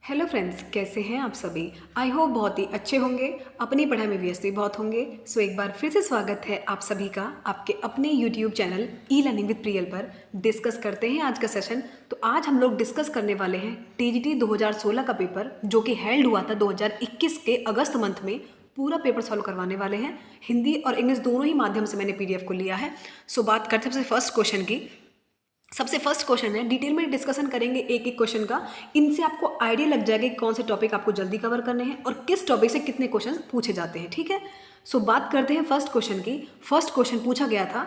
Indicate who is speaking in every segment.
Speaker 1: Hello friends, कैसे हैं आप सभी। आई होप बहुत ही अच्छे होंगे, अपनी पढ़ाई में व्यस्त भी बहुत होंगे। सो एक बार फिर से स्वागत है आप सभी का आपके अपने YouTube channel e learning with Priyal पर। डिस्कस करते हैं आज का सेशन। तो आज हम लोग डिस्कस करने वाले हैं टीजीटी 2016 का पेपर, जो कि हेल्ड हुआ था 2021 के अगस्त मंथ में। पूरा पेपर सॉल्व करवाने वाले हैं। हिंदी और इंग्लिश दोनों ही माध्यम से मैंने पीडीएफ को लिया है। सो बात करते हैं सबसे फर्स्ट क्वेश्चन की। सबसे फर्स्ट क्वेश्चन है, डिटेल में डिस्कशन करेंगे एक एक क्वेश्चन का। इनसे आपको आइडिया लग जाएगा कि कौन से टॉपिक आपको जल्दी कवर करने हैं और किस टॉपिक से कितने क्वेश्चन पूछे जाते हैं। ठीक है, सो बात करते हैं फर्स्ट क्वेश्चन की। फर्स्ट क्वेश्चन पूछा गया था,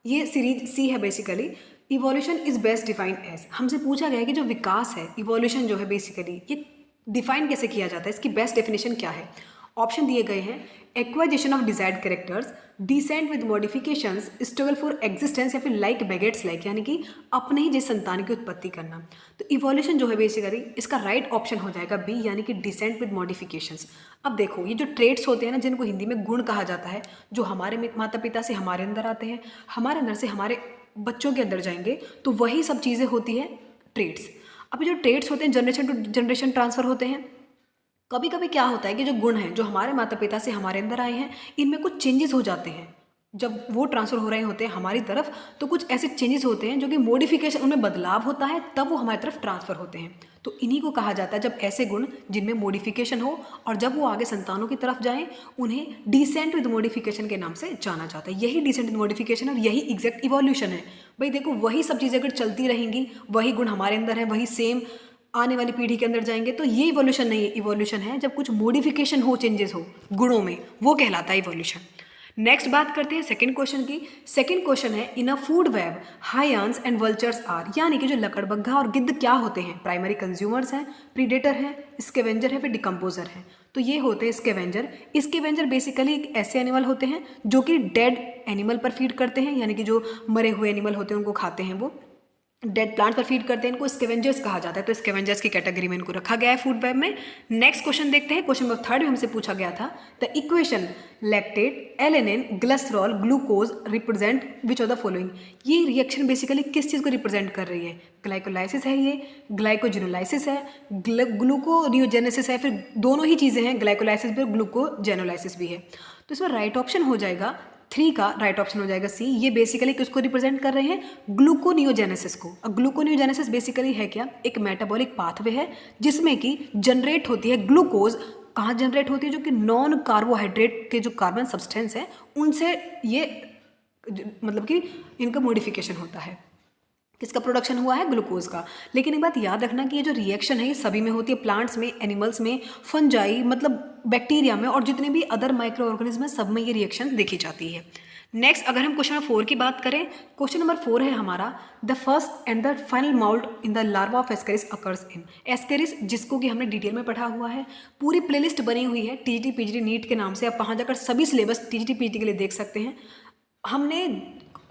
Speaker 1: ये सीरीज सी है basically. Evolution is best defined as, हमसे पूछा गया है कि जो विकास है, इवोल्यूशन जो है बेसिकली, ये डिफाइन कैसे किया जाता है, इसकी बेस्ट डेफिनेशन क्या है। ऑप्शन दिए गए हैं, acquisition of desired characters, descent with modifications, struggle for existence, या फिर लाइक बेगेट्स लाइक, यानी कि अपने ही जैसे संतान की उत्पत्ति करना। तो इवोल्यूशन जो है बेसिकली इसका राइट ऑप्शन हो जाएगा बी, यानी कि डिसेंट विद मॉडिफिकेशंस। अब देखो, ये जो ट्रेड्स होते हैं ना, जिनको हिंदी में गुण कहा जाता है, जो हमारे माता पिता से हमारे अंदर आते हैं, हमारे अंदर से हमारे बच्चों के अंदर जाएंगे, तो वही सब चीज़ें होती हैं ट्रेड्स। अब जो ट्रेड्स होते हैं जनरेशन टू जनरेशन ट्रांसफर होते हैं। कभी कभी क्या होता है कि जो गुण हैं, जो हमारे माता पिता से हमारे अंदर आए हैं, इनमें कुछ चेंजेस हो जाते हैं। जब वो ट्रांसफर हो रहे होते हैं हमारी तरफ, तो कुछ ऐसे चेंजेस होते हैं जो कि मॉडिफिकेशन, उनमें बदलाव होता है, तब वो हमारी तरफ ट्रांसफर होते हैं। तो इन्हीं को कहा जाता है, जब ऐसे गुण जिनमें मॉडिफिकेशन हो और जब वो आगे संतानों की तरफ जाएं, उन्हें डिसेंट विद मॉडिफिकेशन के नाम से जाना जाता है। यही डिसेंट विद मॉडिफिकेशन और यही एग्जैक्ट इवोल्यूशन है। भाई देखो, वही सब चीज़ें अगर चलती रहेंगी, वही गुण हमारे अंदर है, वही सेम आने वाली पीढ़ी के अंदर जाएंगे, तो ये इवोल्यूशन नहीं है। इवोल्यूशन है जब कुछ मॉडिफिकेशन हो, चेंजेस हो गुणों में, वो कहलाता है इवोल्यूशन। नेक्स्ट बात करते हैं सेकंड क्वेश्चन की। सेकंड क्वेश्चन है, in a food web hyenas and vultures are, यानी कि जो लकड़बग्घा और गिद्ध क्या होते हैं, प्राइमरी कंज्यूमर्स हैं, प्रीडेटर हैं, स्कैवेंजर है, फिर डिकम्पोजर है। तो ये होते हैं स्कैवेंजर। स्कैवेंजर बेसिकली एक ऐसे एनिमल होते हैं जो कि डेड एनिमल पर फीड करते हैं, यानी कि जो मरे हुए एनिमल होते हैं उनको खाते हैं, वो डेड प्लांट पर फीड करते हैं, इनको स्कैवेंजर्स कहा जाता है। तो स्कैवेंजर्स की कैटेगरी में इनको रखा गया है फूड वेब में। नेक्स्ट क्वेश्चन देखते हैं। क्वेश्चन नंबर 3 में हमसे पूछा गया था, the equation lactate alanine glycerol glucose represent which of the following. ये रिएक्शन बेसिकली किस चीज़ को रिप्रेजेंट कर रही है। ग्लाइकोलाइसिस है, ये ग्लाइकोजिनोलाइसिस है, ग्लूकोनियोजेनेसिस है, फिर दोनों ही चीज़ें हैं, ग्लाइकोलाइसिस भी और ग्लूकोजेनोलाइसिस भी है। तो इसमें राइट ऑप्शन हो जाएगा 3 का राइट ऑप्शन हो जाएगा सी। ये बेसिकली किसको रिप्रेजेंट कर रहे हैं, ग्लूकोनियोजेनेसिस को। अब ग्लूकोनियोजेनेसिस बेसिकली है क्या, एक मेटाबॉलिक पाथवे है जिसमें कि जनरेट होती है ग्लूकोज। कहाँ जनरेट होती है, जो कि नॉन कार्बोहाइड्रेट के जो कार्बन सब्सटेंस है उनसे ये मतलब कि इनका मॉडिफिकेशन होता है। किसका प्रोडक्शन हुआ है, ग्लूकोज का। लेकिन एक बात याद रखना कि ये जो रिएक्शन है ये सभी में होती है, प्लांट्स में, एनिमल्स में, फंजाई मतलब बैक्टीरिया में, और जितने भी अदर माइक्रो ऑर्गेनिज्म है सब में ये रिएक्शन देखी जाती है। नेक्स्ट अगर हम क्वेश्चन नंबर 4 की बात करें, क्वेश्चन नंबर 4 है हमारा, the first and the final mould in the larva of Ascaris occurs in. Ascaris जिसको कि हमने डिटेल में पढ़ा हुआ है, पूरी प्लेलिस्ट बनी हुई है टीजीटी पीजीटी नीट के नाम से। आप वहाँ जाकर सभी सिलेबस टीजीटी पीजीटी के लिए देख सकते हैं। हमने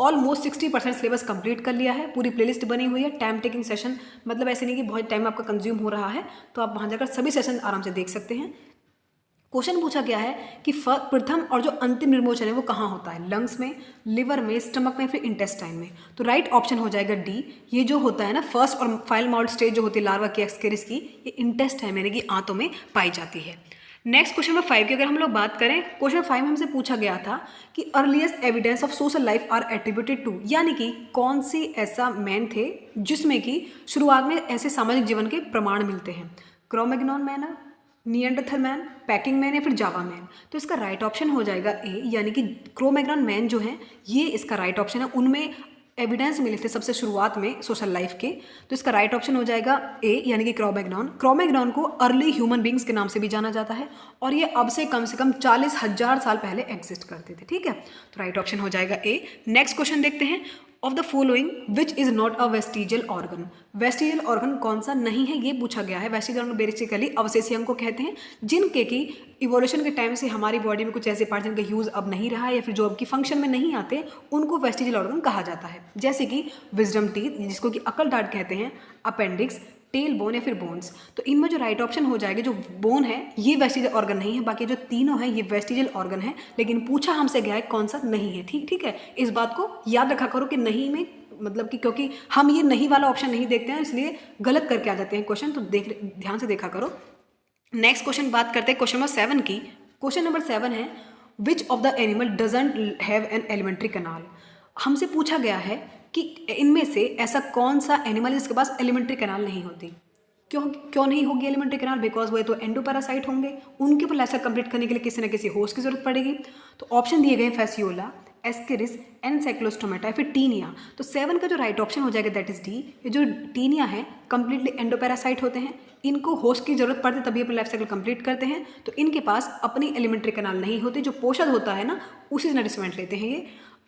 Speaker 1: ऑलमोस्ट 60% सिलेबस कंप्लीट कर लिया है, पूरी प्लेलिस्ट बनी हुई है। टाइम टेकिंग सेशन, मतलब ऐसे नहीं कि बहुत टाइम आपका कंज्यूम हो रहा है, तो आप वहाँ जाकर सभी सेशन आराम से देख सकते हैं। क्वेश्चन पूछा गया है कि प्रथम और जो अंतिम निर्मोचन है वो कहाँ होता है, लंग्स में, लिवर में, स्टमक में, फिर इंटेस्टाइन में। तो राइट ऑप्शन हो जाएगा डी। ये जो होता है ना फर्स्ट और फाइनल माउल्ट स्टेज जो होती है लार्वा की एस्केरिस की, ये इंटेस्टाइन यानी कि आंतों में पाई जाती है। नेक्स्ट क्वेश्चन नंबर 5 की अगर हम लोग बात करें, क्वेश्चन 5 में हमसे पूछा गया था कि earliest evidence of social life are attributed to, यानी कि कौन सी ऐसा मैन थे जिसमें कि शुरुआत में ऐसे सामाजिक जीवन के प्रमाण मिलते हैं। Cro-Magnon man, Neanderthal man, packing man, या फिर जावा मैन। तो इसका राइट ऑप्शन हो जाएगा ए, यानी कि क्रोमैग्नॉन मैन जो है ये इसका राइट ऑप्शन है। उनमें एविडेंस मिले थे सबसे शुरुआत में सोशल लाइफ के। तो इसका राइट ऑप्शन हो जाएगा ए, यानी कि क्रोमैग्नॉन। क्रोमैग्नॉन को अर्ली ह्यूमन बींग्स के नाम से भी जाना जाता है, और ये अब से कम 40,000 साल पहले एग्जिस्ट करते थे। ठीक है, तो राइट ऑप्शन हो जाएगा ए। नेक्स्ट क्वेश्चन देखते हैं, of the following which is not a vestigial organ. Vestigial organ कौन सा नहीं है ये पूछा गया है। वेस्टिजियल ऑर्गन बेसिकली अवशेषी अंग को कहते हैं, जिनके की इवोल्यूशन के टाइम से हमारी बॉडी में कुछ ऐसे पार्ट जिनका यूज अब नहीं रहा है, या फिर जो अब की फंक्शन में नहीं आते, उनको वेस्टिजियल ऑर्गन कहा जाता है। जैसे कि विजडम टीथ जिसको कि अकल दाढ़ कहते हैं, अपेंडिक्स, टेल बोन, या फिर बोन्स। तो इनमें जो राइट ऑप्शन हो जाएगा, जो बोन है ये वेस्टिजियल ऑर्गन नहीं है, बाकी जो तीनों हैं ये वेस्टिजियल ऑर्गन है। लेकिन पूछा हमसे गया है कौन सा नहीं है। ठीक है, इस बात को याद रखा करो कि नहीं में मतलब कि क्योंकि हम ये नहीं वाला ऑप्शन नहीं देखते हैं इसलिए गलत करके आ जाते हैं क्वेश्चन, तो ध्यान से देखा करो। नेक्स्ट क्वेश्चन बात करते हैं क्वेश्चन नंबर 7 की। क्वेश्चन नंबर 7 है विच of the animal doesn't have an alimentary canal. हमसे पूछा गया है कि इनमें से ऐसा कौन सा एनिमल है जिसके पास एलिमेंट्री कैनाल नहीं होती। क्यों क्यों नहीं होगी एलिमेंट्री कैनाल? बिकॉज वो तो एंडोपैरासाइट होंगे, उनके ऊपर लाइफ साइकिल कंप्लीट करने के लिए किसी न किसी होस्ट की जरूरत पड़ेगी। तो ऑप्शन दिए गए फेसियोला, एस्केरिस, एनसाइक्लोस्टोमेटा या फिर टीनिया। तो 7 का जो राइट ऑप्शन हो जाएगा दैट इज डी। ये जो टीनिया है कंप्लीटली एंडोपैरासाइट होते हैं, इनको होस्ट की जरूरत पड़ती है तभी अपनी लाइफ साइकिल कंप्लीट करते हैं, तो इनके पास अपनी एलिमेंट्री कैनाल नहीं होती। जो पोषक होता है ना उसी से नरिशमेंट लेते हैं ये।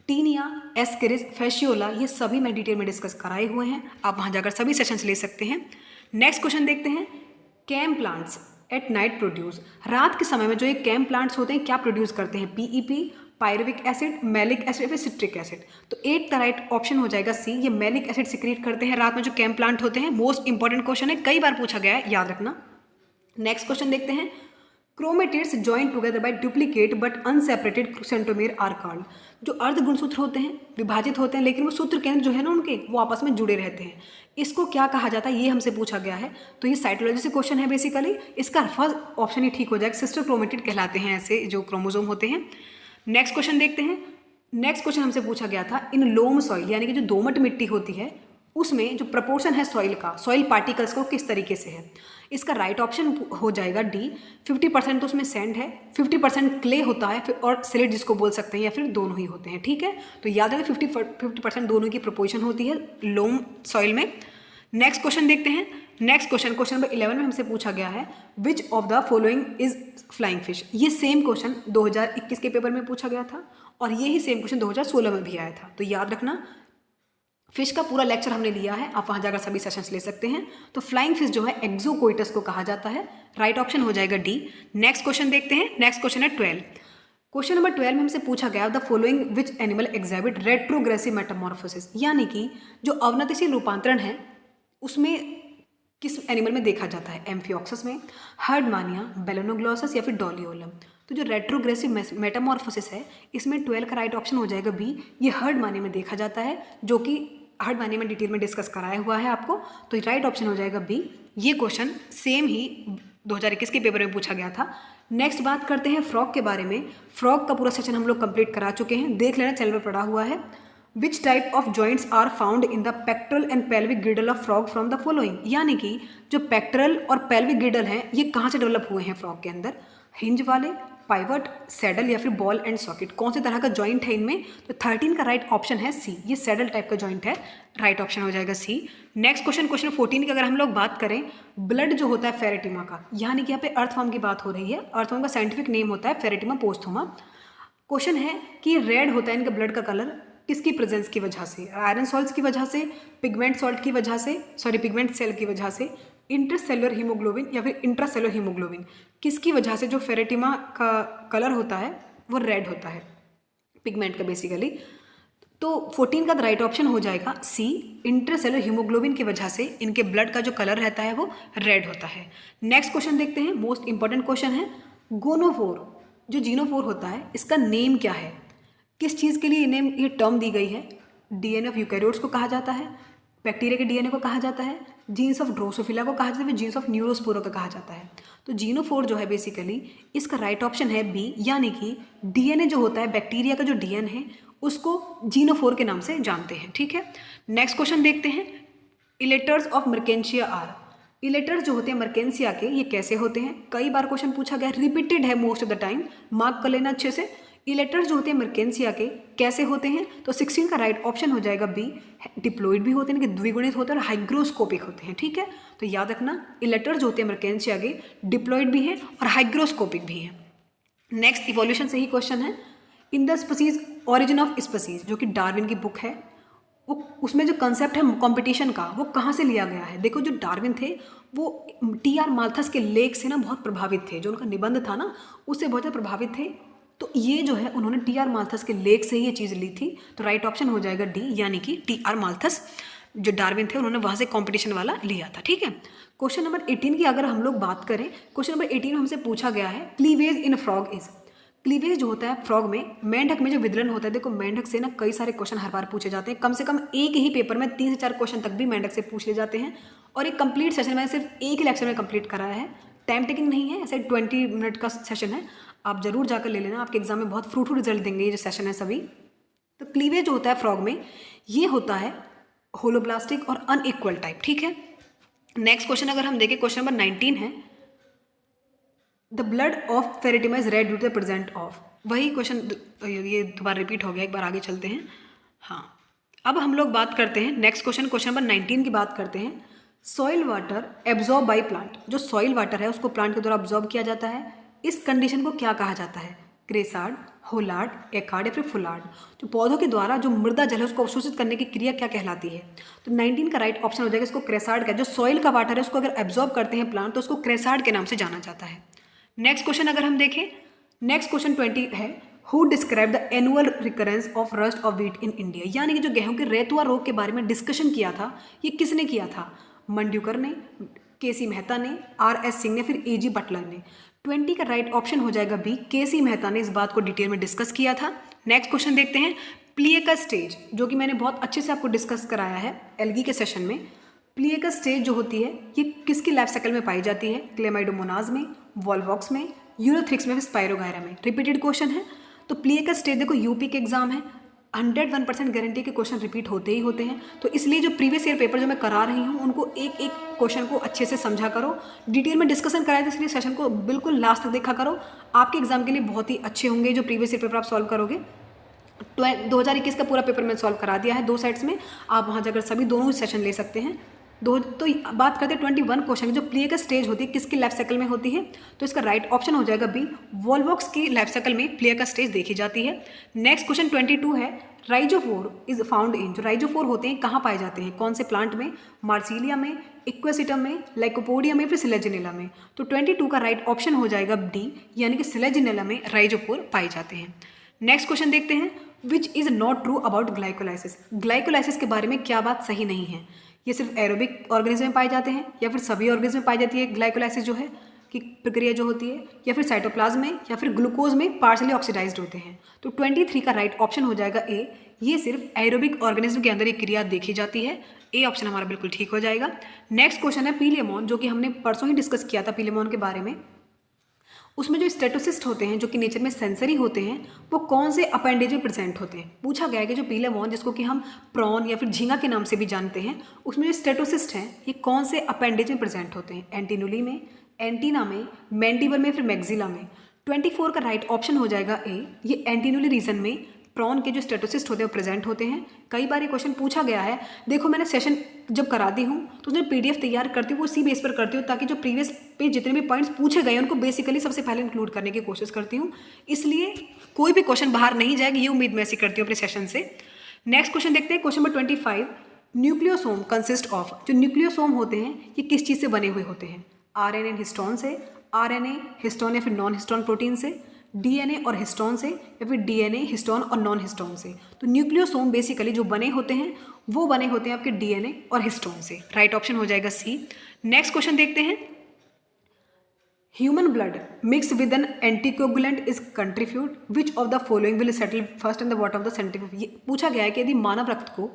Speaker 1: टीनिया, एस्केरिस, फेशियोला ये सभी मैं डिटेल में डिस्कस कराए हुए हैं, आप वहाँ जाकर सभी सेशंस ले सकते हैं। नेक्स्ट क्वेश्चन देखते हैं, CAM plants at night produce. रात के समय में जो ये कैम प्लांट्स होते हैं क्या प्रोड्यूस करते हैं? PEP, pyruvic acid, malic acid या फिर सिट्रिक एसिड। तो 8 का राइट ऑप्शन हो जाएगा सी, ये मैलिक एसिड सिक्रीट करते हैं रात में जो कैम प्लांट होते हैं। मोस्ट इंपॉर्टेंट क्वेश्चन है, कई बार पूछा गया है, याद रखना। नेक्स्ट क्वेश्चन देखते हैं, chromatids join together by duplicate but unseparated centromere are called. जो अर्ध गुणसूत्र होते हैं विभाजित होते हैं लेकिन वो सूत्र केंद्र जो है ना उनके वो आपस में जुड़े रहते हैं, इसको क्या कहा जाता है? ये हमसे पूछा गया है। तो ये साइटोलॉजी से क्वेश्चन है बेसिकली। इसका फर्स्ट ऑप्शन ही ठीक हो जाएगा, सिस्टर क्रोमेटिड कहलाते हैं ऐसे जो क्रोमोसोम होते हैं। नेक्स्ट क्वेश्चन देखते हैं। नेक्स्ट क्वेश्चन हमसे पूछा गया था, इन लोम सॉइल यानी कि जो दोमट मिट्टी होती है उसमें जो प्रपोर्शन है सॉइल का, सॉइल पार्टिकल्स को किस तरीके से है? इसका राइट ऑप्शन हो जाएगा डी। 50% तो उसमें सैंड है, 50% क्ले होता है, फिर और सिलिट जिसको बोल सकते हैं, या फिर दोनों ही होते हैं। ठीक है, तो याद रखें 50% दोनों की प्रोपोर्शन होती है लोम सॉइल में। नेक्स्ट क्वेश्चन देखते हैं। नेक्स्ट क्वेश्चन नंबर 11 में हमसे पूछा गया है, विच of the following is flying fish. ये सेम क्वेश्चन 2021 के पेपर में पूछा गया था और यही सेम क्वेश्चन 2016 में भी आया था। तो याद रखना, फिश का पूरा लेक्चर हमने लिया है, आप वहाँ जाकर सभी सेशंस ले सकते हैं। तो फ्लाइंग फिश जो है एक्सोकोइटस को कहा जाता है, राइट ऑप्शन हो जाएगा डी। नेक्स्ट क्वेश्चन देखते हैं। नेक्स्ट क्वेश्चन है 12। क्वेश्चन नंबर 12 में हमसे पूछा गया, the following which animal exhibit retrogressive Metamorphosis, यानी कि जो अवनतिशील रूपांतरण है उसमें किस एनिमल में देखा जाता है? एम्फियोक्सस में, हर्डमानिया, बेलोनोग्लोसस या फिर डोलियोलम। तो जो रेट्रोग्रेसिव मेटामॉर्फोसिस है इसमें 12 का राइट ऑप्शन हो जाएगा बी। ये हर्डमानिया में देखा जाता है, जो कि हर्डमानिया में डिटेल में डिस्कस कराया हुआ है आपको, तो राइट ऑप्शन हो जाएगा बी। ये क्वेश्चन सेम ही 2021 के पेपर में पूछा गया था। नेक्स्ट बात करते हैं फ्रॉग के बारे में। फ्रॉग का पूरा सेशन हम लोग कंप्लीट करा चुके हैं, देख लेना, चैनल पर पड़ा हुआ है। Which type of joints are found in the pectoral and pelvic girdle of frog from the following, यानी कि जो पेक्टरल और पेल्विक गिर्डल हैं ये कहाँ से डेवलप हुए हैं फ्रॉग के अंदर? हिंज वाले, पाइवट, सैडल या फिर बॉल एंड सॉकेट, कौन से तरह का जॉइंट है इनमें? तो 13 का राइट ऑप्शन है सी, ये सैडल टाइप का जॉइंट है, राइट ऑप्शन हो जाएगा सी। नेक्स्ट क्वेश्चन 14 की अगर हम लोग बात करें, ब्लड जो होता है फेरेटिमा का, यानी कि यहाँ पे अर्थवर्म की बात हो रही है। अर्थवर्म का साइंटिफिक नेम होता है फेरेटिमा पोस्थोमा। क्वेश्चन है कि रेड होता है इनका ब्लड का कलर किसकी प्रेजेंस की वजह से? आयरन सॉल्ट्स की वजह से, पिगमेंट सॉल्ट की वजह से, पिगमेंट सेल की वजह से, इंटरसेलुलर हीमोग्लोबिन या फिर इंट्रासेलुलर हीमोग्लोबिन, किसकी वजह से जो फेरेटिमा का कलर होता है वो रेड होता है, पिगमेंट का बेसिकली। तो 14 का राइट ऑप्शन हो जाएगा सी, इंट्रासेलुलर हीमोग्लोबिन की वजह से इनके ब्लड का जो कलर रहता है वो रेड होता है। नेक्स्ट क्वेश्चन देखते हैं, मोस्ट इंपॉर्टेंट क्वेश्चन है, गोनोफोर जो जीनोफोर होता है इसका नेम क्या है? किस चीज़ के लिए नेम ये टर्म दी गई है? डीएनए ऑफ यूकैरियोट्स को कहा जाता है, बैक्टीरिया के डीएनए को कहा जाता है, जीन्स ऑफ ड्रोसोफिला को कहा जाता है, जीन्स ऑफ न्यूरोस्पोरा को कहा जाता है। तो जीनोफोर जो है बेसिकली इसका राइट ऑप्शन है बी, यानी कि डीएनए जो होता है बैक्टीरिया का जो डीएनए है उसको जीनोफोर के नाम से जानते हैं। ठीक है, नेक्स्ट क्वेश्चन देखते हैं, elaters of Marchantia are. Elaters जो होते हैं मर्केंशिया के ये कैसे होते हैं? कई बार क्वेश्चन पूछा गया, रिपीटेड है most of the time, mark कर लेना अच्छे से। इलेटर्स जो होते हैं मर्केंशिया के कैसे होते हैं? तो 16 का राइट ऑप्शन हो जाएगा बी, डिप्लॉइड भी होते हैं कि द्विगुणित होते हैं और हाइग्रोस्कोपिक होते हैं। ठीक है, तो याद रखना इलेटर्स जो होते हैं मर्केंशिया के डिप्लॉइड भी हैं और हाइग्रोस्कोपिक भी हैं। नेक्स्ट इवोल्यूशन से ही क्वेश्चन है, in the species origin of species जो कि डार्विन की बुक है, वो उसमें जो कंसेप्ट है कंपटीशन का वो कहाँ से लिया गया है? देखो जो डार्विन थे वो टी.आर. माल्थस के लेख से ना बहुत प्रभावित थे, जो उनका निबंध था ना उससे बहुत ज़्यादा प्रभावित थे। तो ये जो है उन्होंने टी.आर. माल्थस के लेख से ही ये चीज़ ली थी। तो राइट ऑप्शन हो जाएगा डी, यानी कि टी.आर. माल्थस जो डार्विन थे उन्होंने वहाँ से कंपटीशन वाला लिया था। ठीक है, क्वेश्चन नंबर 18 की अगर हम लोग बात करें, क्वेश्चन नंबर 18 में हमसे पूछा गया है, cleavage in frog is. Cleavage जो होता है फ्रॉग में, मेंढक में जो विदलन होता है, देखो मेंढक से ना कई सारे क्वेश्चन हर बार पूछे जाते हैं, कम से कम एक ही पेपर में 3 से 4 क्वेश्चन तक भी मेंढक से पूछ ले जाते हैं। और एक कंप्लीट सेशन मैंने सिर्फ एक ही लेक्चर में कंप्लीट कराया है, टाइम टेकिंग नहीं है, ऐसे 20 मिनट का सेशन है, आप जरूर जाकर ले लेना, आपके एग्जाम में बहुत फ्रूटफुल रिजल्ट देंगे ये जो सेशन है सभी। तो क्लीवेज जो होता है फ्रॉग में, ये होता है होलोब्लास्टिक और अनइक्वल टाइप, ठीक है। नेक्स्ट क्वेश्चन अगर हम देखें, क्वेश्चन नंबर 19 है, the blood of Pheretima is red due to the present of, वही क्वेश्चन ये दोबारा रिपीट हो गया, एक बार आगे चलते हैं। हाँ, अब हम लोग बात करते हैं नेक्स्ट क्वेश्चन, क्वेश्चन नंबर 19 की बात करते हैं। Soil water absorb by plant, जो सॉइल वाटर है उसको प्लांट के द्वारा अब्जॉर्ब किया जाता है, इस कंडीशन को क्या कहा जाता है? क्रेसार्ड, होलार्ड, एकार्ड या फिर फुलार्ड। जो पौधों के द्वारा जो मृदा जल है उसको अवशोषित करने की क्रिया क्या कहलाती है? तो 19 का राइट ऑप्शन हो जाएगा इसको क्रेसार्ड का। जो सॉइल का वाटर है उसको अगर एब्जॉर्ब करते हैं प्लांट तो उसको क्रेसार्ड के नाम से जाना जाता है। नेक्स्ट क्वेश्चन अगर हम देखें, नेक्स्ट क्वेश्चन 20 है, who describe the annual recurrence of rust of wheat in India, यानी कि जो गेहूं के रेतुआ रोग के बारे में डिस्कशन किया था, ये किसने किया था? मंड्यूकर ने, केसी मेहता ने, RS सिंह ने, फिर AG बटलर ने। 20 का राइट ऑप्शन हो जाएगा बी, केसी मेहता ने इस बात को डिटेल में डिस्कस किया था। नेक्स्ट क्वेश्चन देखते हैं, प्लीएकस स्टेज, जो कि मैंने बहुत अच्छे से आपको डिस्कस कराया है एल्गी के सेशन में। प्लीएकस स्टेज जो होती है ये किसकी लाइफ साइकिल में पाई जाती है? क्लेमाइडोमोनाज में, वॉल्वॉक्स में, यूरोथ्रिक्स में, फिर स्पाइरोगायरा में। रिपीटेड क्वेश्चन है, तो प्लीएकस स्टेज देखो यूपी के एग्जाम है, 101% गारंटी के क्वेश्चन रिपीट होते ही होते हैं। तो इसलिए जो प्रीवियस ईयर पेपर जो मैं करा रही हूँ उनको एक एक क्वेश्चन को अच्छे से समझा करो, डिटेल में डिस्कशन कराए, तो इसलिए सेशन को बिल्कुल लास्ट तक देखा करो, आपके एग्जाम के लिए बहुत ही अच्छे होंगे जो प्रीवियस ईयर पेपर आप सॉल्व करोगे। 2021 का पूरा पेपर मैंने सॉल्व करा दिया है 2 साइड्स में, आप वहाँ जाकर सभी दोनों सेशन ले सकते हैं। तो बात करते हैं 21 क्वेश्चन, जो प्लीएकस स्टेज होती है किसकी लाइफ साइकिल में होती है? तो इसका राइट ऑप्शन हो जाएगा बी, वॉल्वॉक्स की लाइफ साइकिल में प्लीएकस स्टेज देखी जाती है। नेक्स्ट क्वेश्चन 22 है, राइजोफोर इज फाउंड इन, जो राइजोफोर होते हैं कहाँ पाए जाते हैं, कौन से प्लांट में? मार्सिलिया में, इक्वेसिटम में, लाइकोपोडियम में, फिर सिलेजिनेला में। तो 22 का राइट ऑप्शन हो जाएगा डी, यानी कि सिलेजिनेला में राइजोफोर पाए जाते हैं। नेक्स्ट क्वेश्चन देखते हैं, which is not true about glycolysis, glycolysis के बारे में क्या बात सही नहीं है? ये सिर्फ एरोबिक ऑर्गेनिज्म में पाई जाते हैं या फिर सभी ऑर्गेनिज्म में पाई जाती है ग्लाइकोलाइसिस जो है कि प्रक्रिया जो होती है, या फिर साइटोप्लाज्म में या फिर ग्लूकोज में पार्शली ऑक्सीडाइज्ड होते हैं? तो 23 का राइट ऑप्शन हो जाएगा ए, ये सिर्फ एरोबिक ऑर्गेनिज्म के अंदर ये क्रिया देखी जाती है। ए ऑप्शन हमारा बिल्कुल ठीक हो जाएगा। नेक्स्ट क्वेश्चन है पीलेमोन, जो कि हमने परसों ही डिस्कस किया था पीलेमोन के बारे में। उसमें जो स्टेटोसिस्ट होते हैं जो कि नेचर में सेंसरी होते हैं, वो कौन से अपेंडेज में प्रेजेंट होते हैं? पूछा गया है कि जो पीलेमोन, जिसको कि हम प्रॉन या फिर झींगा के नाम से भी जानते हैं, उसमें जो स्टेटोसिस्ट हैं ये कौन से अपेंडेज में प्रेजेंट होते हैं? एंटीनुली में, एंटीना में, मैंडिबल में, फिर मैक्सिला में। 24 का राइट ऑप्शन हो जाएगा ए, ये एंटीनुली रीजन में प्रॉन के जो स्टेटोसिस्ट होते हैं वो प्रेजेंट होते हैं। कई बार ये क्वेश्चन पूछा गया है, देखो मैंने सेशन जब करा दी हूँ तो उसमें PDF तैयार करती हूँ, वो इसी बेस पर करती हूँ ताकि जो प्रीवियस पे जितने भी पॉइंट्स पूछे गए हैं उनको बेसिकली सबसे पहले इंक्लूड करने की कोशिश करती हूँ, इसलिए कोई भी क्वेश्चन बाहर नहीं जाएगी, ये उम्मीद मैं ऐसी करती हूँ अपने सेशन से। नेक्स्ट क्वेश्चन देखते हैं, question number 25, nucleosome consist of, जो न्यूक्लियोसोम होते हैं ये किस चीज़ से बने हुए होते हैं? RNA हिस्टोन से, RNA हिस्टोन या फिर नॉन हिस्टोन प्रोटीन से, DNA और हिस्टोन से, या फिर DNA हिस्टोन और नॉन हिस्टोन से। तो न्यूक्लियोसोम बेसिकली जो बने होते हैं वो बने होते हैं आपके DNA और हिस्टोन से। राइट ऑप्शन हो जाएगा सी। नेक्स्ट क्वेश्चन देखते हैं, human blood mix with an anticoagulant is contribute, which of the following will settle first in the bottom of the centrifuge. ये पूछा गया है कि यदि मानव रक्त को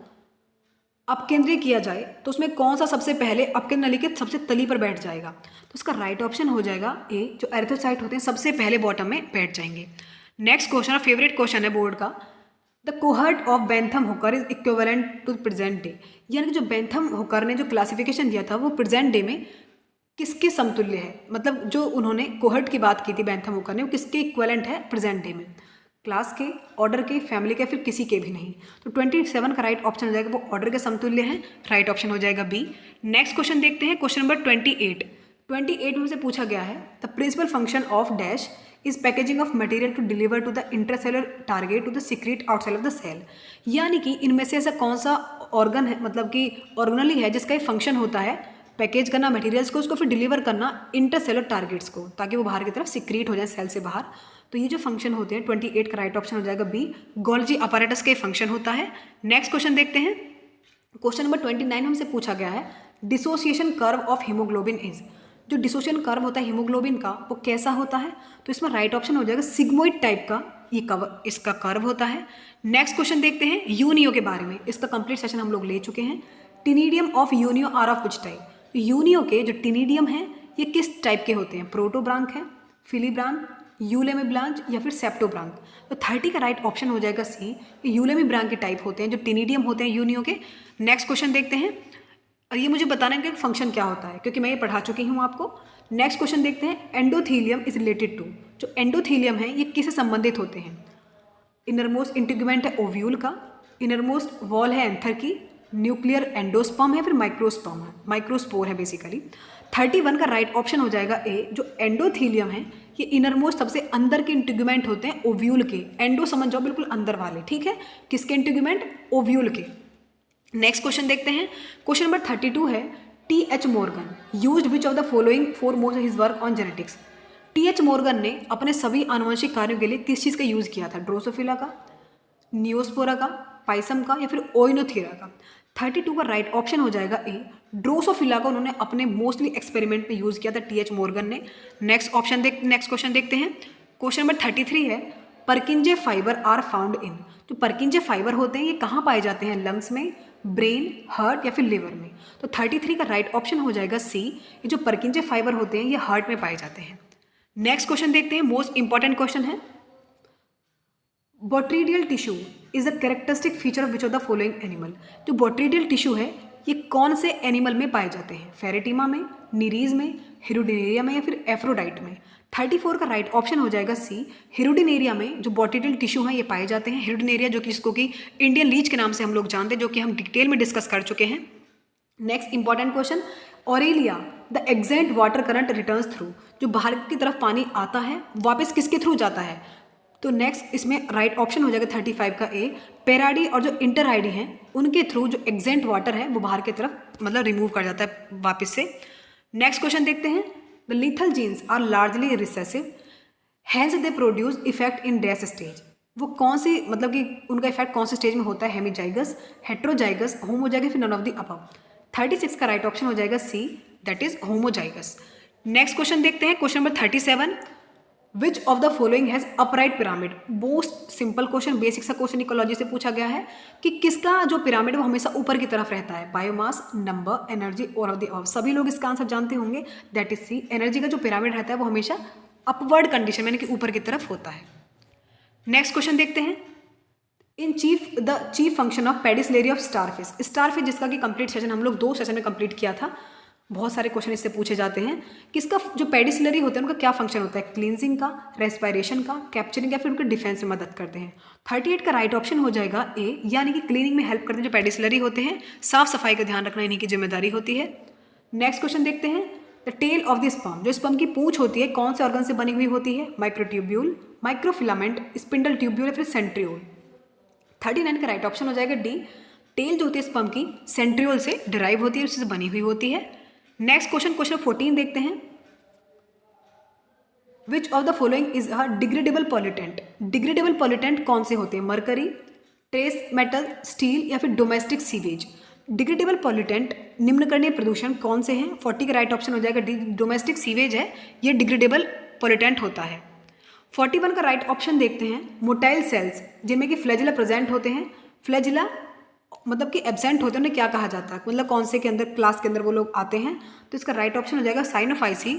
Speaker 1: अपकेंद्रीय किया जाए तो उसमें कौन सा सबसे पहले अपकेंद्र नली के सबसे तली पर बैठ जाएगा? तो इसका राइट ऑप्शन हो जाएगा ए, जो एरिथ्रोसाइट होते हैं सबसे पहले बॉटम में बैठ जाएंगे। नेक्स्ट क्वेश्चन, फेवरेट क्वेश्चन है बोर्ड का, the cohort of Bentham Hooker is equivalent to present day, यानी कि जो बेंथम हुकर ने जो क्लासिफिकेशन दिया था वो प्रेजेंट डे में किसके समतुल्य है? मतलब जो उन्होंने कोहर्ट की बात की थी बेंथम हुकर ने, वो किसके इक्विवेलेंट है प्रेजेंट डे में? क्लास के, ऑर्डर के, फैमिली के, फिर किसी के भी नहीं। तो 27 का राइट ऑप्शन हो जाएगा वो ऑर्डर के समतुल्य है। राइट ऑप्शन हो जाएगा बी। नेक्स्ट क्वेश्चन देखते हैं, क्वेश्चन नंबर 28 में से पूछा गया है, the principal function of dash is packaging of material to deliver to the intercellular target to the secrete outside of the cell, यानी कि इनमें से ऐसा कौन सा ऑर्गन है, मतलब कि ऑर्गनली है जिसका एक फंक्शन होता है पैकेज करना मटेरियल्स को, उसको फिर डिलीवर करना इंटरसेलर टारगेट्स को, ताकि वो बाहर की तरफ सीक्रेट हो जाए सेल से बाहर। तो ये जो फंक्शन होते हैं 28 का राइट ऑप्शन हो जाएगा बी, गोल्जी अपैरेटस के फंक्शन होता है। नेक्स्ट क्वेश्चन देखते हैं, क्वेश्चन नंबर 29 हमसे पूछा गया है, dissociation curve of haemoglobin is, जो डिसोसिएशन कर्व होता है हीमोग्लोबिन का वो कैसा होता है, तो इसमें राइट ऑप्शन हो जाएगा सिग्मोइड टाइप का ये कवर इसका कर्व होता है। नेक्स्ट क्वेश्चन देखते हैं यूनियो के बारे में, इसका कंप्लीट सेशन हम लोग ले चुके हैं। Ctenidium of Unio are of which type, Unio के जो टिनिडियम है ये किस टाइप के होते हैं, प्रोटोब्रांक है, फिलीब्रांक, यूलेमीब्रांच या फिर सेप्टोब्रांक। तो 30 का राइट ऑप्शन हो जाएगा सी, यूलेमीब्रांक के टाइप होते हैं जो टिनिडियम होते हैं यूनियो के। नेक्स्ट क्वेश्चन देखते हैं, और ये मुझे बताना है कि फंक्शन क्या होता है क्योंकि मैं ये पढ़ा चुकी हूँ आपको। नेक्स्ट क्वेश्चन देखते हैं, एंडोथीलियम इज रिलेटेड टू, जो एंडोथीलियम है ये किससे संबंधित होते हैं, इनरमोस्ट इंटीग्यूमेंट है ओव्यूल का, इनरमोस्ट वॉल है एंथर की, न्यूक्लियर एंडोस्पर्म है, फिर माइक्रोस्पर्म है, माइक्रोस्पोर है बेसिकली। 31 का राइट ऑप्शन हो जाएगा ए, जो एंडोथीलियम है ये इनरमोस्ट सबसे अंदर के इंटीग्यूमेंट होते हैं ओव्यूल के, एंडो समझ जाओ बिल्कुल अंदर वाले, ठीक है, किसके इंटीग्यूमेंट, ओव्यूल के। नेक्स्ट क्वेश्चन देखते हैं, क्वेश्चन नंबर 32 है, TH. Morgan used which of the following for most his work on genetics. TH. Morgan ने अपने सभी आनुवंशिक कार्यों के लिए किस चीज़ का यूज़ किया था, ड्रोसोफिला का, नियोस्पोरा का, पाइसम का या फिर ओइनोथेरा का। 32 का राइट ऑप्शन हो जाएगा ए, ड्रोसोफिला का उन्होंने अपने मोस्टली एक्सपेरिमेंट में यूज़ किया था टी.एच. मॉर्गन ने। नेक्स्ट क्वेश्चन देखते हैं, क्वेश्चन नंबर 33 है, Purkinje fibre are found in, जो परकिंजे फाइबर होते हैं ये कहाँ पाए जाते हैं, लंग्स में, ब्रेन, हार्ट या फिर लिवर में। तो 33 का राइट ऑप्शन हो जाएगा सी, ये जो परकिंजे फाइबर होते हैं ये हार्ट में पाए जाते हैं। नेक्स्ट क्वेश्चन देखते हैं, मोस्ट इंपॉर्टेंट क्वेश्चन है, botryoidal tissue is a characteristic feature of which of the following animal. जो बोट्रीडियल टिश्यू है ये कौन से एनिमल में पाए जाते हैं, फेरेटिमा में, निरीज में, हिरुडिनेरिया में या फिर एफ्रोडाइट में। 34 का राइट ऑप्शन हो जाएगा सी, हिरुडिनेरिया में जो बोट्रीडियल टिश्यू हैं ये पाए जाते हैं। हिरुडिनेरिया जो कि इसको कि इंडियन लीच के नाम से हम लोग जानते हैं, जो कि हम डिटेल में डिस्कस कर चुके हैं। Next important question, Aurelia the exact water current returns through, जो बाहर की तरफ पानी आता है वापस किसके थ्रू जाता है, तो नेक्स्ट इसमें राइट ऑप्शन हो जाएगा 35 का ए, पेराडी और जो इंटर आईडी हैं उनके थ्रू जो एग्जैक्ट वाटर है वो बाहर की तरफ मतलब रिमूव कर जाता है वापस से। नेक्स्ट क्वेश्चन देखते हैं, the lethal genes are largely recessive has they produce effect in dash stage, वो कौन सी मतलब कि उनका इफेक्ट कौन से स्टेज में होता है, हेमीजाइगस, हेट्रोजाइगस, होमोजाइगस, फिर नन ऑफ द अबव। 36 का राइट ऑप्शन हो जाएगा C, that is homozygous. Next question देखते हैं, question number 37, which of the following has upright pyramid. Most simple question, basic सा क्वेश्चन इकोलॉजी से पूछा गया है कि किसका जो पिरामिड वो हमेशा ऊपर की तरफ रहता है, बायोमास, नंबर, एनर्जी, और ऑफ द अबव। सभी लोग इसका आंसर जानते होंगे, दैट इज सी, एनर्जी का जो पिरामिड रहता है वो हमेशा अपवर्ड कंडीशन यानी कि ऊपर की तरफ होता है। नेक्स्ट क्वेश्चन देखते हैं, in the chief function of pedicellariae of starfish. Starfish जिसका कि कंप्लीट सेशन हम लोग 2 सेशन में कंप्लीट किया था, बहुत सारे क्वेश्चन इससे पूछे जाते हैं कि इसका जो पेडिसलरी होता है उनका क्या फंक्शन होता है, क्लींजिंग का, रेस्पिरेशन का, कैप्चरिंग या फिर उनके डिफेंस में मदद करते हैं। 38 का राइट ऑप्शन हो जाएगा ए, यानी कि क्लीनिंग में हेल्प करते हैं जो पेडिसलरी होते हैं, साफ सफाई का ध्यान रखना इन्हीं की जिम्मेदारी होती है। नेक्स्ट क्वेश्चन देखते हैं, the tail of the sperm, जो स्पर्म की पूंछ होती है कौन से ऑर्गन से बनी हुई होती है, माइक्रोट्यूब्यूल, माइक्रोफिलामेंट, स्पिंडल ट्यूब्यूल या फिर सेंट्रियोल। 39 का राइट ऑप्शन हो जाएगा डी, टेल जो होती है स्पर्म की सेंट्रियोल से डिराइव होती है, उससे बनी हुई होती है। नेक्स्ट क्वेश्चन 14 देखते हैं, विच of the following is a degradable pollutant. Degradable pollutant कौन से होते हैं, मरकरी, ट्रेस मेटल, स्टील या फिर डोमेस्टिक सीवेज। डिग्रेडेबल पॉल्यूटेंट निम्नकरणीय प्रदूषण कौन से हैं, 40 का राइट ऑप्शन हो जाएगा डी, डोमेस्टिक सीवेज है ये डिग्रेडेबल पॉल्यूटेंट होता है। 41 का राइट ऑप्शन देखते हैं, मोटाइल सेल्स जिनमें कि फ्लैजिला प्रेजेंट होते हैं, फ्लैजिला मतलब कि एब्सेंट होते हैं उन्हें क्या कहा जाता है, मतलब कौन से के अंदर क्लास के अंदर वो लोग आते हैं, तो इसका राइट ऑप्शन हो जाएगा साइनोफाइसी।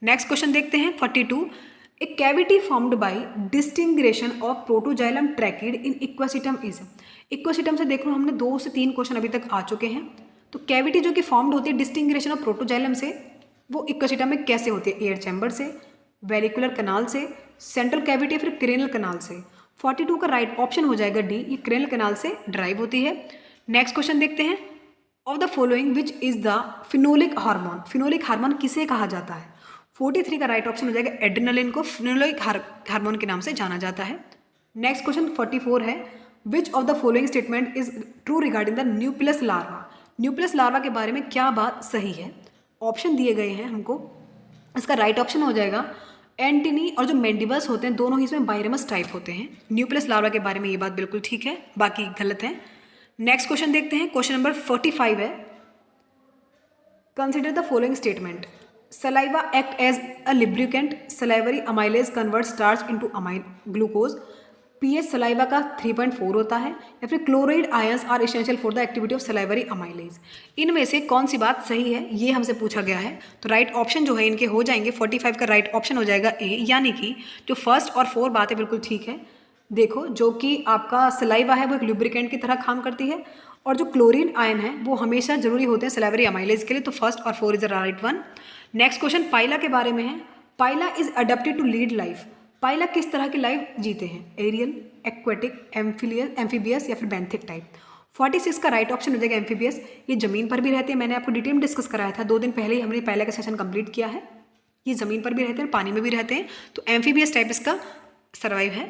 Speaker 1: नेक्स्ट क्वेश्चन देखते हैं 42, a cavity formed by disintegration of protoxylem tracheid in Equisetum is. Equisetum से देख लो हमने 2 से 3 क्वेश्चन अभी तक आ चुके हैं, तो कैविटी जो कि फॉर्म्ड होती है डिस्टिंग्रेशन ऑफ प्रोटोजाइलम से, वो इक्वेसिटम में कैसे होती है, एयर चैम्बर से, वेरिकुलर कनाल से, सेंट्रल कैविटी या फिर क्रेनियल कनाल से। 42 का राइट ऑप्शन हो जाएगा डी, ये क्रेनियल कनाल से ड्राइव होती है। नेक्स्ट क्वेश्चन देखते हैं, of the following which is the phenolic hormone. Phenolic hormone किसे कहा जाता है, 43 का राइट ऑप्शन हो जाएगा एड्रेनलिन को फिनोलिक हार्मोन के नाम से जाना जाता है। नेक्स्ट क्वेश्चन 44 है, विच of the following statement is true regarding the nucleus larva. Nucleus larva के बारे में क्या बात सही है, ऑप्शन दिए गए हैं हमको, इसका राइट ऑप्शन हो जाएगा एंटिनी और जो मैंडिबल्स होते हैं दोनों ही इसमें बायरेमस टाइप होते हैं। न्यूक्लियस लार्वा के बारे में ये बात बिल्कुल ठीक है, बाकी गलत है। नेक्स्ट क्वेश्चन देखते हैं, क्वेश्चन नंबर 45 है, consider the following statement, saliva act as a lubricant, salivary amylase convert starch into amine glucose, pH saliva का 3.4 होता है, या फिर chloride ions are essential for the activity of salivary amylase. इनमें से कौन सी बात सही है, ये हमसे पूछा गया है। तो राइट ऑप्शन जो है इनके हो जाएंगे 45 का राइट ऑप्शन हो जाएगा ए, यानी कि जो फर्स्ट और 4 बातें बिल्कुल ठीक है। देखो, जो कि आपका सलाइवा है वो एक लुब्रिकेंट की तरह काम करती है, और जो क्लोरीन आयन है वो हमेशा जरूरी होते हैं सलाइवरी अमाइलेज के लिए। तो फर्स्ट और 4 is the right one. Next question Pila के बारे में है। Pila is adapted to lead life. Pila किस तरह की लाइफ जीते हैं, एरियल, एक्वेटिक, एम्फीबियस या फिर बेंथिक टाइप। 46 का राइट ऑप्शन हो जाएगा एम्फीबियस। ये जमीन पर भी रहते हैं, मैंने आपको डिटेल में डिस्कस कराया था 2 दिन पहले ही, हमने पाइला का सेशन कंप्लीट किया है। ये जमीन पर भी रहते हैं, पानी में भी रहते हैं, तो एम्फीबियस टाइप इसका सर्वाइव है।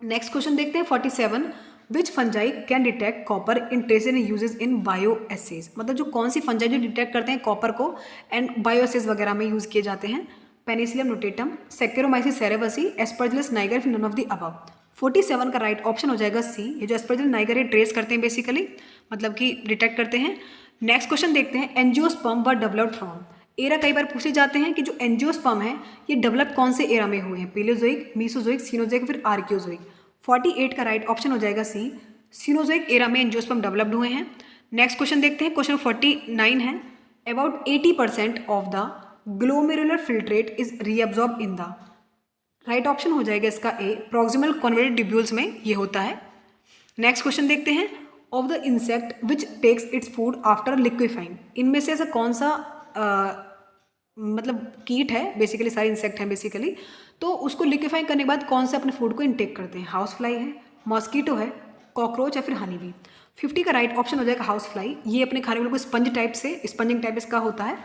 Speaker 1: नेक्स्ट क्वेश्चन देखते हैं 47। Which fungi can detect copper in trace and uses in bioassays. मतलब जो कौन सी फंजाई जो डिटेक्ट करते हैं कॉपर को एंड बायो एसेज वगैरह में यूज किए जाते हैं। Penicillium notatum, Saccharomyces cerevisiae, Aspergillus niger, फिर नन ऑफ द अबव। 47 का राइट ऑप्शन हो जाएगा सी। ये जो एस्परजिलस नाइगर है ट्रेस करते हैं बेसिकली, मतलब कि डिटेक्ट करते हैं। नेक्स्ट क्वेश्चन देखते हैं angiosperm were developed from. Era कई बार पूछे जाते हैं कि जो एंजियोस्पर्म है ये डेवलप कौन से एरा में हुए हैं, पेलियोजोइक, मीसोजोइक, सीनोजोइक, फिर आर्कियोजोइक। 48 का राइट ऑप्शन हो जाएगा सी। सीनोजोइक एरा में एंजियोस्पर्म डेवलप्ड हुए हैं। नेक्स्ट क्वेश्चन देखते हैं, क्वेश्चन 49 है। About 80% of the glomerular filtrate is reabsorb in the. Right option हो जाएगा इसका ए, प्रॉक्सिमल कॉन्वेटेड ट्यूब्यूल्स में ये होता है। नेक्स्ट क्वेश्चन देखते हैं, of the insect which takes its food after liquefying. इनमें से ऐसा कौन सा मतलब कीट है, बेसिकली सारे इंसेक्ट हैं बेसिकली, तो उसको लिक्विफाइंग करने के बाद कौन से अपने फूड को इनटेक करते हैं। हाउस फ्लाई है, मॉस्कीटो है, कॉकरोच या फिर हनी बी। 50 का राइट ऑप्शन हो जाएगा हाउस फ्लाई। ये अपने खाने वालों को स्पंज टाइप से, स्पंजिंग टाइप इसका होता है,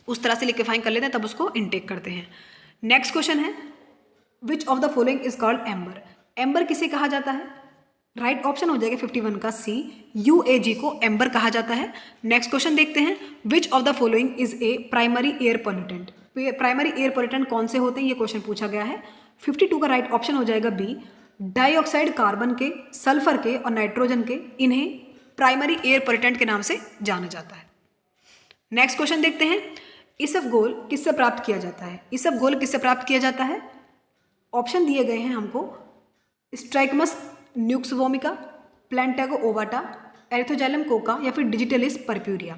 Speaker 1: उस तरह से लिक्विफाइंग कर लेते हैं तब उसको इनटेक करते हैं। नेक्स्ट क्वेश्चन है, विच of the following is called amber. Amber किसे कहा जाता है, राइट ऑप्शन हो जाएगा 51 का सी, यूएजी को एम्बर कहा जाता है। नेक्स्ट क्वेश्चन देखते हैं, विच of the following is a primary air pollutant. Primary air pollutant कौन से होते हैं ये क्वेश्चन पूछा गया है। 52 का राइट ऑप्शन हो जाएगा बी, डाइऑक्साइड कार्बन के, सल्फर के और नाइट्रोजन के, इन्हें प्राइमरी एयर पोल्यूटेंट के नाम से जाना जाता है। नेक्स्ट क्वेश्चन देखते हैं, इसबगोल किससे प्राप्त किया जाता है। इसबगोल किससे प्राप्त किया जाता है, ऑप्शन दिए गए हैं हमको, स्ट्राइकमस न्यूक्सवोमिका, प्लांटागो ओवाटा, एरिथोजाइलम कोका या फिर डिजिटलिस परप्यूरिया।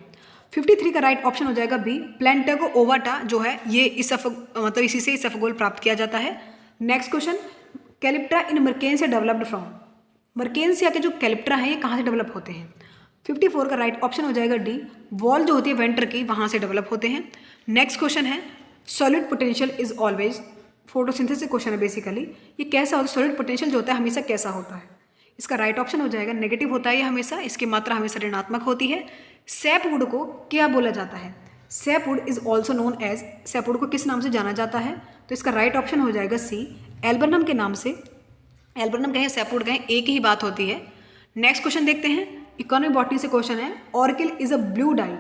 Speaker 1: 53 का राइट ऑप्शन हो जाएगा बी, प्लांटागो ओवाटा जो है ये मतलब इसी से इसबगोल प्राप्त किया जाता है। Next question, calyptra in Marchantia developed from. Marchantia के जो कैलिप्ट्रा हैं ये कहाँ से डेवलप होते हैं। 54 का राइट ऑप्शन हो जाएगा डी, वॉल जो होती है वेंटर की वहाँ से डेवलप होते हैं। नेक्स्ट क्वेश्चन है, solid potential is always, photosynthesis question है बेसिकली, ये कैसा होता है, सॉलिड पोटेंशियल जो होता है हमेशा कैसा होता है। इसका राइट ऑप्शन हो जाएगा नेगेटिव होता है ये हमेशा, इसकी मात्रा हमेशा ऋणात्मक होती है। सैपवुड को क्या बोला जाता है, sapwood is also known as, sapwood को किस नाम से जाना जाता है, तो इसका राइट ऑप्शन हो जाएगा सी, एल्बर्नम के नाम से। एल्बर्नम कहें सैपवुड कहें एक ही बात होती है। नेक्स्ट क्वेश्चन देखते हैं, इकोनॉमिक बॉटनी से क्वेश्चन है, ऑर्किल इज अ ब्लू डाई।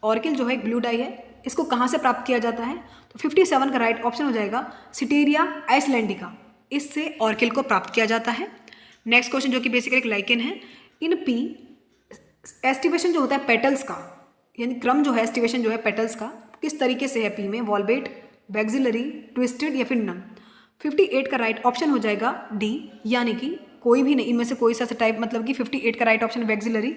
Speaker 1: ऑर्किल जो है एक ब्लू डाई है, इसको कहाँ से प्राप्त किया जाता है, तो 57 का राइट ऑप्शन हो जाएगा सिटेरिया आइसलैंडिका, इससे ऑर्किल को प्राप्त किया जाता है। नेक्स्ट क्वेश्चन जो कि बेसिकली एक लाइकेन है, इन पी एस्टिवेशन जो होता है पेटल्स का, यानी क्रम जो है एस्टिवेशन जो है पेटल्स का किस तरीके से है पी में, वॉल्वेट, बैक्सिलरी, ट्विस्टेड या फिर नन। 58 का राइट ऑप्शन हो जाएगा डी, यानी कि कोई भी नहीं, इनमें से कोई सा टाइप, मतलब कि 58 का राइट ऑप्शन वैक्सिलरी।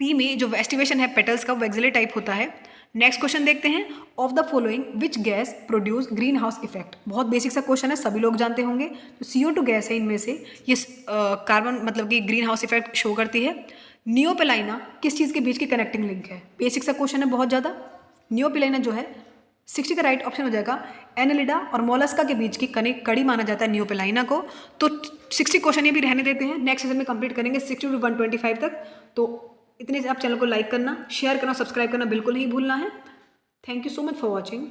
Speaker 1: पी में जो एस्टिवेशन है पेटल्स का वैक्सिलरी टाइप होता है। नेक्स्ट क्वेश्चन देखते हैं, of the following which gas produce green house effect. बहुत बेसिक सा क्वेश्चन है, सभी लोग जानते होंगे। तो CO2 गैस है, इनमें से ये कार्बन मतलब कि ग्रीन हाउस इफेक्ट शो करती है। नियोपेलाइना किस चीज़ के बीच की कनेक्टिंग लिंक है, बेसिक सा क्वेश्चन है बहुत ज़्यादा। नियोपेलाइना जो है 60 का राइट ऑप्शन हो जाएगा, एनालिडा और मोलस्का के बीच की कड़ी माना जाता है नियोपेलाइना को। तो 60 क्वेश्चन ये भी रहने देते हैं, नेक्स्ट सीजन में कंप्लीट करेंगे 60 to 125 तक। तो इतने से आप चैनल को लाइक करना, शेयर करना, सब्सक्राइब करना बिल्कुल नहीं भूलना है। Thank you so much for watching.